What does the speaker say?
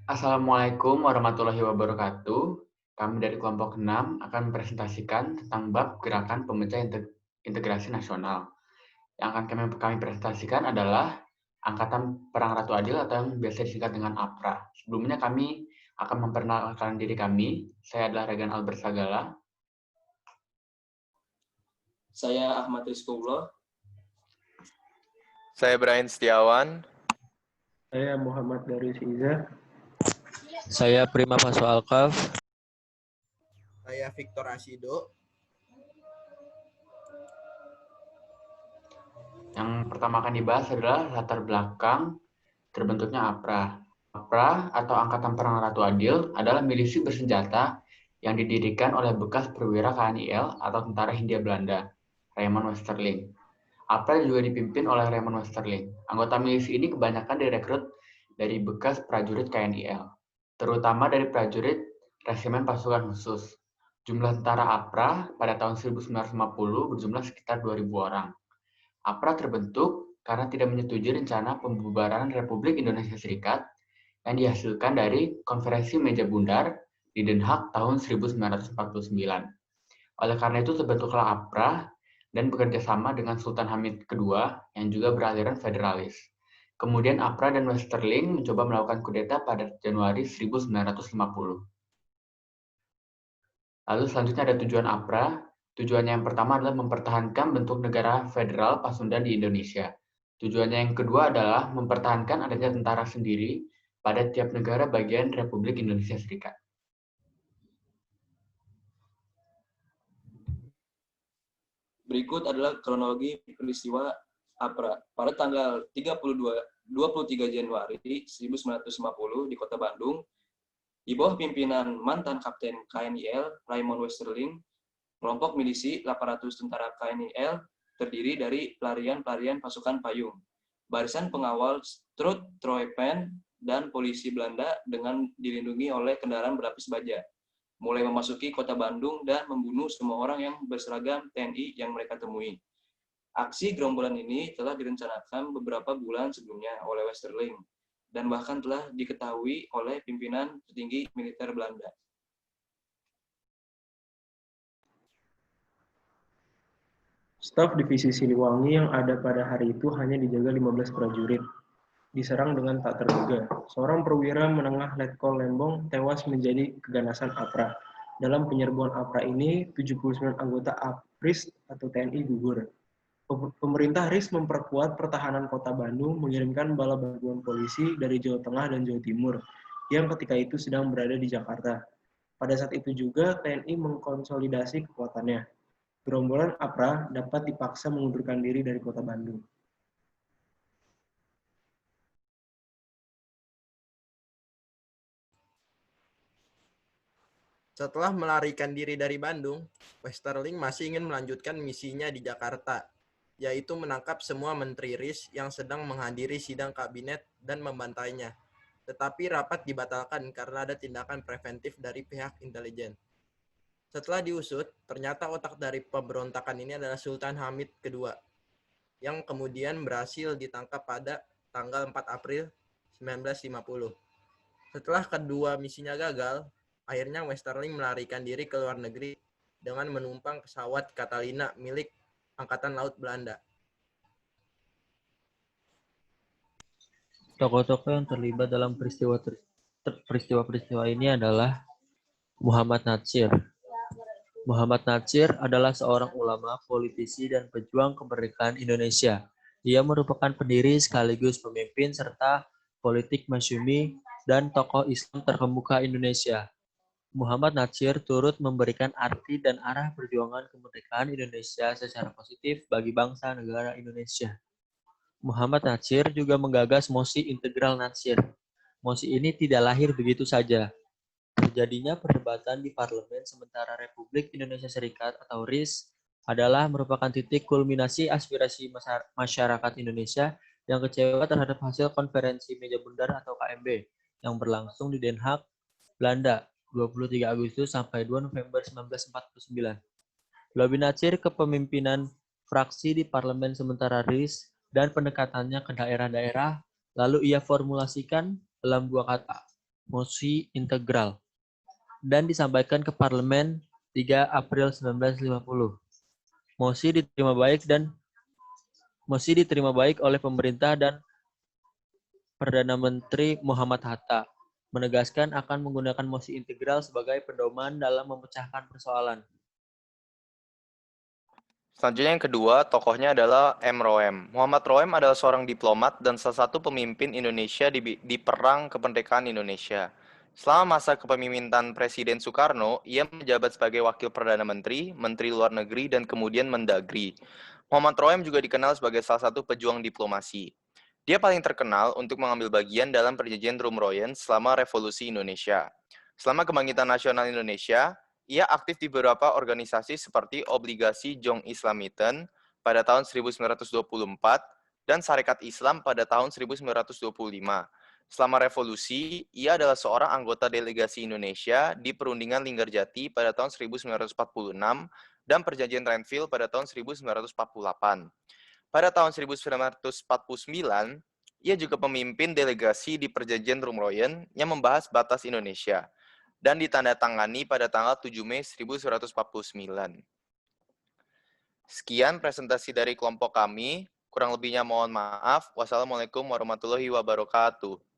Assalamualaikum warahmatullahi wabarakatuh. Kami dari kelompok 6 akan mempresentasikan tentang bab gerakan pemecah integrasi nasional. Yang akan kami presentasikan adalah Angkatan Perang Ratu Adil atau yang biasa disingkat dengan APRA. Sebelumnya kami akan memperkenalkan diri kami. Saya adalah Regan Albert Sagala. Saya Ahmad Rizkoullah. Saya Brian Setiawan. Saya Muhammad Darius Iza. Saya Prima Faso Alkaf. Saya Victor Asido. Yang pertama akan dibahas adalah latar belakang terbentuknya APRA. APRA atau Angkatan Perang Ratu Adil adalah milisi bersenjata yang didirikan oleh bekas perwira KNIL atau Tentara Hindia Belanda, Raymond Westerling. APRA juga dipimpin oleh Raymond Westerling. Anggota milisi ini kebanyakan direkrut dari bekas prajurit KNIL, terutama dari prajurit Resimen Pasukan Khusus. Jumlah tentara APRA pada tahun 1950 berjumlah sekitar 2.000 orang. APRA terbentuk karena tidak menyetujui rencana pembubaran Republik Indonesia Serikat yang dihasilkan dari Konferensi Meja Bundar di Den Haag tahun 1949. Oleh karena itu terbentuklah APRA dan bekerja sama dengan Sultan Hamid II yang juga beraliran federalis. Kemudian APRA dan Westerling mencoba melakukan kudeta pada Januari 1950. Lalu selanjutnya ada tujuan APRA. Tujuannya yang pertama adalah mempertahankan bentuk negara federal Pasundan di Indonesia. Tujuannya yang kedua adalah mempertahankan adanya tentara sendiri pada tiap negara bagian Republik Indonesia Serikat. Berikut adalah kronologi peristiwa APRA. Pada tanggal 23 Januari 1950 di Kota Bandung, di bawah pimpinan mantan Kapten KNIL Raymond Westerling, kelompok milisi 800 tentara KNIL terdiri dari pelarian-pelarian pasukan payung, barisan pengawal Strooptroepen, dan polisi Belanda dengan dilindungi oleh kendaraan berlapis baja, mulai memasuki kota Bandung dan membunuh semua orang yang berseragam TNI yang mereka temui. Aksi gerombolan ini telah direncanakan beberapa bulan sebelumnya oleh Westerling dan bahkan telah diketahui oleh pimpinan tertinggi militer Belanda. Staf Divisi Siliwangi yang ada pada hari itu hanya dijaga 15 prajurit. Diserang dengan tak terduga. Seorang perwira menengah Letkol Lembong tewas menjadi keganasan APRA. Dalam penyerbuan APRA ini, 79 anggota APRIS atau TNI gugur. Pemerintah RIS memperkuat pertahanan kota Bandung, mengirimkan bala bantuan polisi dari Jawa Tengah dan Jawa Timur, yang ketika itu sedang berada di Jakarta. Pada saat itu juga TNI mengkonsolidasi kekuatannya. Gerombolan APRA dapat dipaksa mengundurkan diri dari kota Bandung. Setelah melarikan diri dari Bandung, Westerling masih ingin melanjutkan misinya di Jakarta, yaitu menangkap semua menteri RIS yang sedang menghadiri sidang kabinet dan membantainya. Tetapi rapat dibatalkan karena ada tindakan preventif dari pihak intelijen. Setelah diusut, ternyata otak dari pemberontakan ini adalah Sultan Hamid II, yang kemudian berhasil ditangkap pada tanggal 4 April 1950. Setelah kedua misinya gagal, akhirnya Westerling melarikan diri ke luar negeri dengan menumpang pesawat Catalina milik Angkatan Laut Belanda. Tokoh-tokoh yang terlibat dalam peristiwa-peristiwa ini adalah Muhammad Natsir. Muhammad Natsir adalah seorang ulama, politisi, dan pejuang kemerdekaan Indonesia. Dia merupakan pendiri sekaligus pemimpin serta politik masyumi dan tokoh Islam terkemuka Indonesia. Muhammad Natsir turut memberikan arti dan arah perjuangan kemerdekaan Indonesia secara positif bagi bangsa negara Indonesia. Muhammad Natsir juga menggagas mosi integral Natsir. Mosi ini tidak lahir begitu saja. Terjadinya perdebatan di Parlemen sementara Republik Indonesia Serikat atau RIS adalah merupakan titik kulminasi aspirasi masyarakat Indonesia yang kecewa terhadap hasil konferensi Meja Bundar atau KMB yang berlangsung di Den Haag, Belanda, 23 Agustus sampai 2 November 1949. Lobby Natsir kepemimpinan fraksi di Parlemen sementara RIS dan pendekatannya ke daerah-daerah lalu ia formulasikan dalam dua kata, mosi integral dan disampaikan ke parlemen 3 April 1950. Mosi diterima baik oleh pemerintah dan Perdana Menteri Muhammad Hatta, menegaskan akan menggunakan mosi integral sebagai pedoman dalam memecahkan persoalan. Selanjutnya yang kedua, tokohnya adalah M. Roem. Muhammad Roem adalah seorang diplomat dan salah satu pemimpin Indonesia di Perang Kemerdekaan Indonesia. Selama masa kepemimpinan Presiden Soekarno, ia menjabat sebagai Wakil Perdana Menteri, Menteri Luar Negeri, dan kemudian Mendagri. Muhammad Roem juga dikenal sebagai salah satu pejuang diplomasi. Dia paling terkenal untuk mengambil bagian dalam perjanjian Roem-Royen selama Revolusi Indonesia. Selama Kebangkitan Nasional Indonesia, ia aktif di beberapa organisasi seperti Obligasi Jong Islamiten pada tahun 1924 dan Sarekat Islam pada tahun 1925. Selama revolusi, ia adalah seorang anggota delegasi Indonesia di Perundingan Linggarjati pada tahun 1946 dan Perjanjian Renville pada tahun 1948. Pada tahun 1949, ia juga pemimpin delegasi di Perjanjian Roem-Royen yang membahas batas Indonesia dan ditandatangani pada tanggal 7 Mei 1949. Sekian presentasi dari kelompok kami. Kurang lebihnya mohon maaf. Wassalamualaikum warahmatullahi wabarakatuh.